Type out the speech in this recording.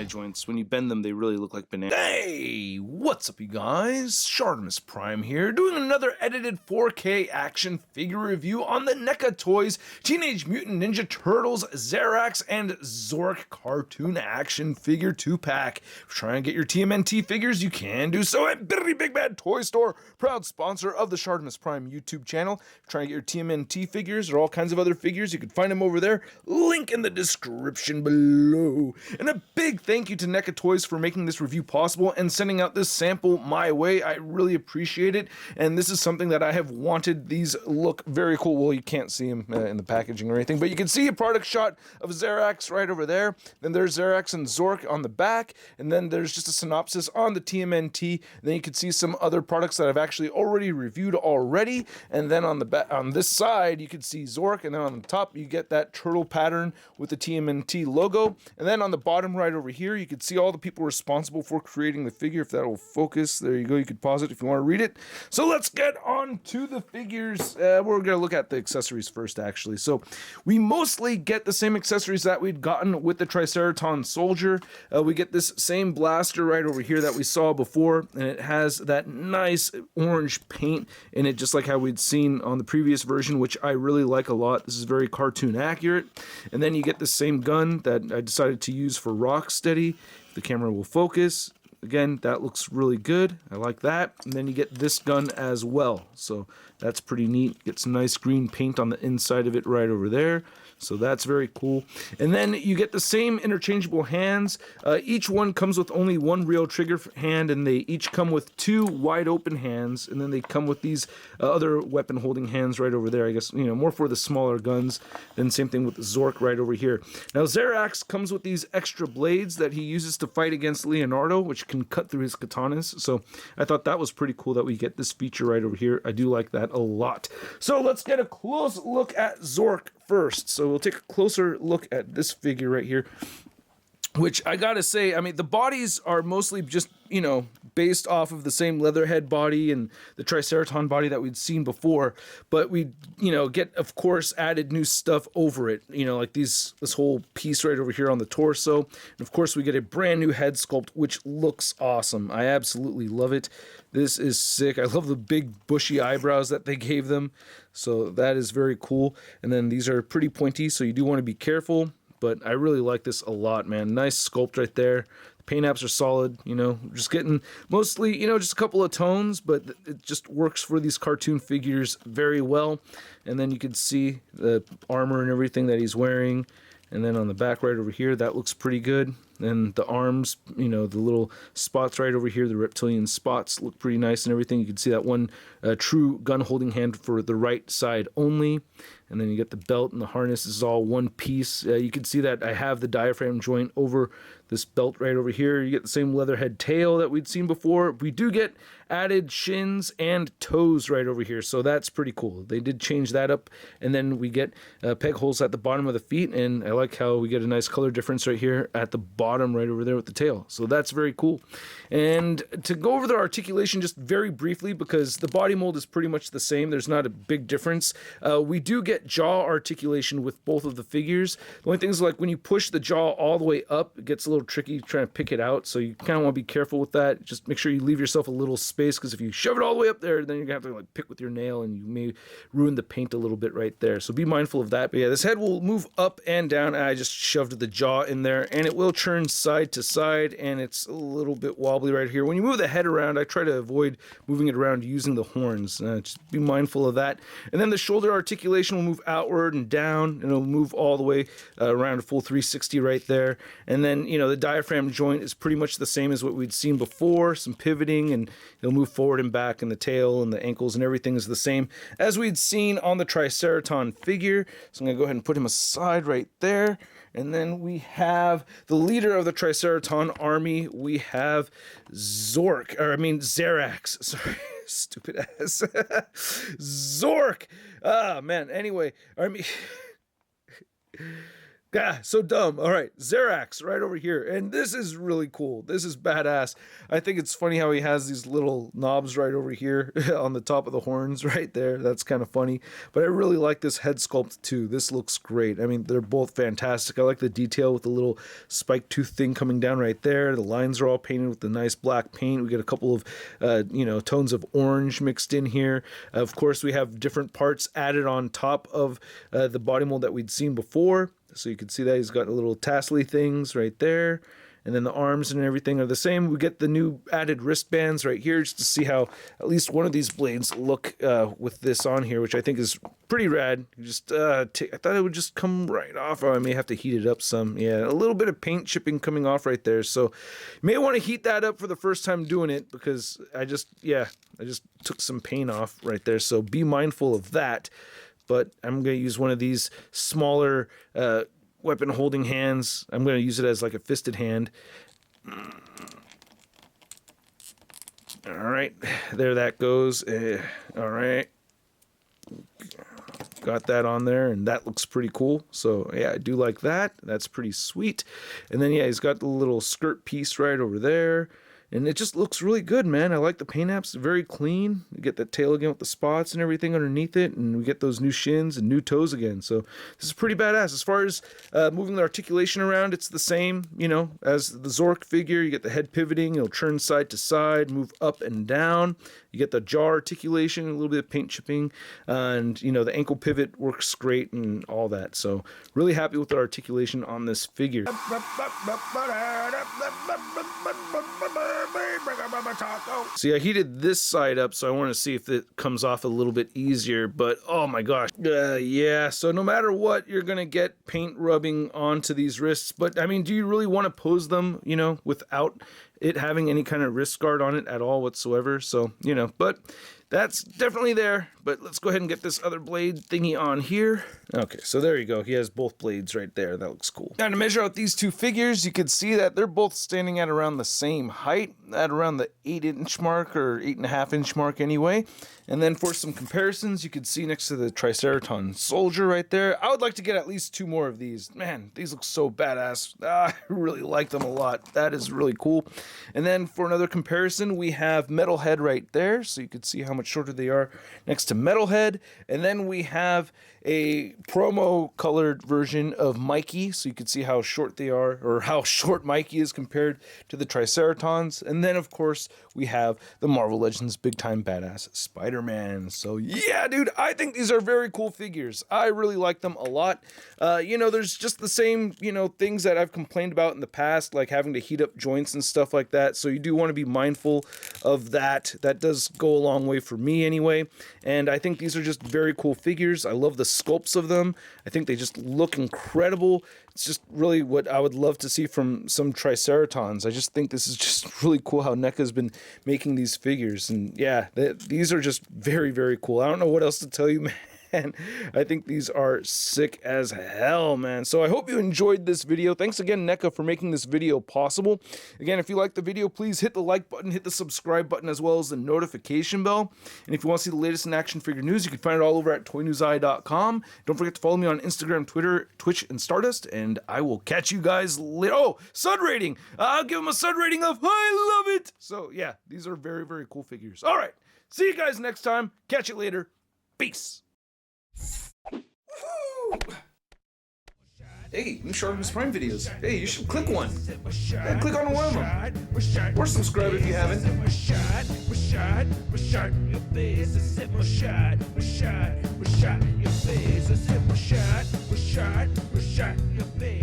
joints. When you bend them, they really look like bananas. Hey, what's up, you guys? ShartimusPrime here, doing another edited 4K action figure review on the NECA Toys Teenage Mutant Ninja Turtles Zarax and Zork cartoon action figure 2-pack. If you're trying to get your TMNT figures, you can do so at Bitterly Big Bad Toy Store, proud sponsor of the ShartimusPrime YouTube channel. If you're trying to get your TMNT figures or all kinds of other figures, you can find them over there. Link in the description below. And a big thank you to NECA Toys for making this review possible and sending out this sample my way. I really appreciate it, and this is something that I have wanted. These look very cool. Well, you can't see them in the packaging or anything, but you can see a product shot of Zarax right over there. Then there's Zarax and Zork on the back, and then there's just a synopsis on the TMNT. And then you can see some other products that I've actually already reviewed already, and then on the back, on this side, you can see Zork, and then on the top, you get that turtle pattern with the TMNT logo, and then on the bottom right over here, you can see all the people responsible for creating the figure. If that will focus, there you go. You could pause it if you want to read it. So let's get on to the figures. We're going to look at the accessories first, actually. So we mostly get the same accessories that we'd gotten with the Triceratops Soldier. We get this same blaster right over here that we saw before, and it has that nice orange paint in it, just like how we'd seen on the previous version, which I really like a lot. This is very cartoon accurate. And then you get the same gun that I decided to use for Rocksteady. If the camera will focus. Again, that looks really good. I like that. And then you get this gun as well. So that's pretty neat. Get some nice green paint on the inside of it right over there. So that's very cool. And then you get the same interchangeable hands. Each one comes with only one real trigger hand, and they each come with two wide open hands. And then they come with these other weapon holding hands right over there. I guess, you know, more for the smaller guns. Then same thing with Zork right over here. Now Zarax comes with these extra blades that he uses to fight against Leonardo, which can cut through his katanas. So I thought that was pretty cool that we get this feature right over here. I do like that a lot. So let's get a close look at Zork first. So we'll take a closer look at this figure right here, which I gotta say, I mean, the bodies are mostly just, you know, based off of the same leatherhead body and the Triceratops body that we'd seen before, but we, you know, get, of course, added new stuff over it, you know, like this whole piece right over here on the torso. And of course, we get a brand new head sculpt, which looks awesome. I absolutely love it. This is sick. I love the big bushy eyebrows that they gave them. So that is very cool. And then these are pretty pointy, so you do want to be careful. But I really like this a lot, man. Nice sculpt right there. The paint apps are solid, you know, just getting mostly, you know, just a couple of tones, but it just works for these cartoon figures very well. And then you can see the armor and everything that he's wearing. And then on the back right over here, that looks pretty good. And the arms, you know, the little spots right over here, the reptilian spots look pretty nice and everything. You can see that one true gun holding hand for the right side only. And then you get the belt and the harness. This is all one piece. You can see that I have the diaphragm joint over this belt right over here. You get the same leatherhead tail that we'd seen before. We do get added shins and toes right over here, so that's pretty cool. They did change that up. And then we get peg holes at the bottom of the feet, and I like how we get a nice color difference right here at the bottom right over there with the tail. So that's very cool. And to go over the articulation just very briefly, because the body mold is pretty much the same, there's not a big difference. We do get jaw articulation with both of the figures. The only thing is, like, when you push the jaw all the way up, it gets a little tricky trying to pick it out, so you kind of want to be careful with that. Just make sure you leave yourself a little space, because if you shove it all the way up there, then you're gonna have to like pick with your nail, and you may ruin the paint a little bit right there. So be mindful of that. But yeah, this head will move up and down. I just shoved the jaw in there, and it will turn side to side, and it's a little bit wobbly right here. When you move the head around, I try to avoid moving it around using the horns. Just be mindful of that. And then the shoulder articulation will move outward and down, and it'll move all the way around a full 360 right there. And then, you know, the diaphragm joint is pretty much the same as what we'd seen before, some pivoting, and it'll move forward and back, and the tail and the ankles and everything is the same as we'd seen on the Triceratops figure. So I'm going to go ahead and put him aside right there. And then we have the leader of the Triceratops army. We have Zarax. Sorry, stupid ass. Zork. Ah, man. Anyway, Ah, so dumb. All right, Zarax right over here. And this is really cool. This is badass. I think it's funny how he has these little knobs right over here on the top of the horns right there. That's kind of funny. But I really like this head sculpt too. This looks great. I mean, they're both fantastic. I like the detail with the little spike tooth thing coming down right there. The lines are all painted with the nice black paint. We get a couple of, tones of orange mixed in here. Of course, we have different parts added on top of the body mold that we'd seen before. So you can see that he's got the little tassely things right there. And then the arms and everything are the same. We get the new added wristbands right here just to see how at least one of these blades look with this on here, which I think is pretty rad. You just I thought it would just come right off. Oh, I may have to heat it up some. Yeah, a little bit of paint chipping coming off right there. So you may want to heat that up for the first time doing it because I just took some paint off right there. So be mindful of that. But I'm going to use one of these smaller weapon holding hands. I'm going to use it as like a fisted hand. All right, there that goes. All right. Got that on there, and that looks pretty cool. So, yeah, I do like that. That's pretty sweet. And then, yeah, he's got the little skirt piece right over there. And it just looks really good, man. I like the paint apps, very clean. You get that tail again with the spots and everything underneath it, and we get those new shins and new toes again. So this is pretty badass. As far as moving the articulation around, it's the same, as the Zork figure. You get the head pivoting, it'll turn side to side, move up and down. You get the jaw articulation, a little bit of paint chipping, and the ankle pivot works great and all that. So really happy with the articulation on this figure. See, I heated this side up, so I want to see if it comes off a little bit easier, but oh my gosh. Yeah, so no matter what, you're going to get paint rubbing onto these wrists, but I mean, do you really want to pose them, without it having any kind of wrist guard on it at all whatsoever? So, but that's definitely there. But let's go ahead and get this other blade thingy on here. Okay, so there you go. He has both blades right there. That looks cool. Now to measure out these two figures, you can see that they're both standing at around the same height, at around the 8-inch mark or 8.5-inch mark anyway. And then for some comparisons, you can see next to the Triceratops soldier right there. I would like to get at least 2 more of these. Man, these look so badass. I really like them a lot. That is really cool. And then for another comparison, we have Metalhead right there. So you can see how much shorter they are next to Metalhead. And then we have a promo colored version of Mikey, so you can see how short they are, or how short Mikey is compared to the Triceratons. And then of course we have the Marvel Legends big time badass Spider-Man. So yeah, dude, I think these are very cool figures. I really like them a lot. There's just the same things that I've complained about in the past, like having to heat up joints and stuff like that. So you do want to be mindful of that. That does go a long way for me anyway. And I think these are just very cool figures. I love the sculpts of them. I think they just look incredible. It's just really what I would love to see from some Triceratons. I just think this is just really cool how NECA's been making these figures. And yeah, these are just very, very cool. I don't know what else to tell you, man. And I think these are sick as hell, man. So I hope you enjoyed this video. Thanks again, NECA, for making this video possible. Again, if you liked the video, please hit the like button, hit the subscribe button, as well as the notification bell. And if you want to see the latest in action figure news, you can find it all over at toynewseye.com. Don't forget to follow me on Instagram, Twitter, Twitch, and Stardust. And I will catch you guys later. Oh, Sun rating. I'll give them a Sun rating of I love it. So yeah, these are very, very cool figures. All right, see you guys next time. Catch you later. Peace. Hey, new ShartimusPrime videos. Hey, you should click one. Yeah, click on one of them. Or subscribe if you haven't. Your face.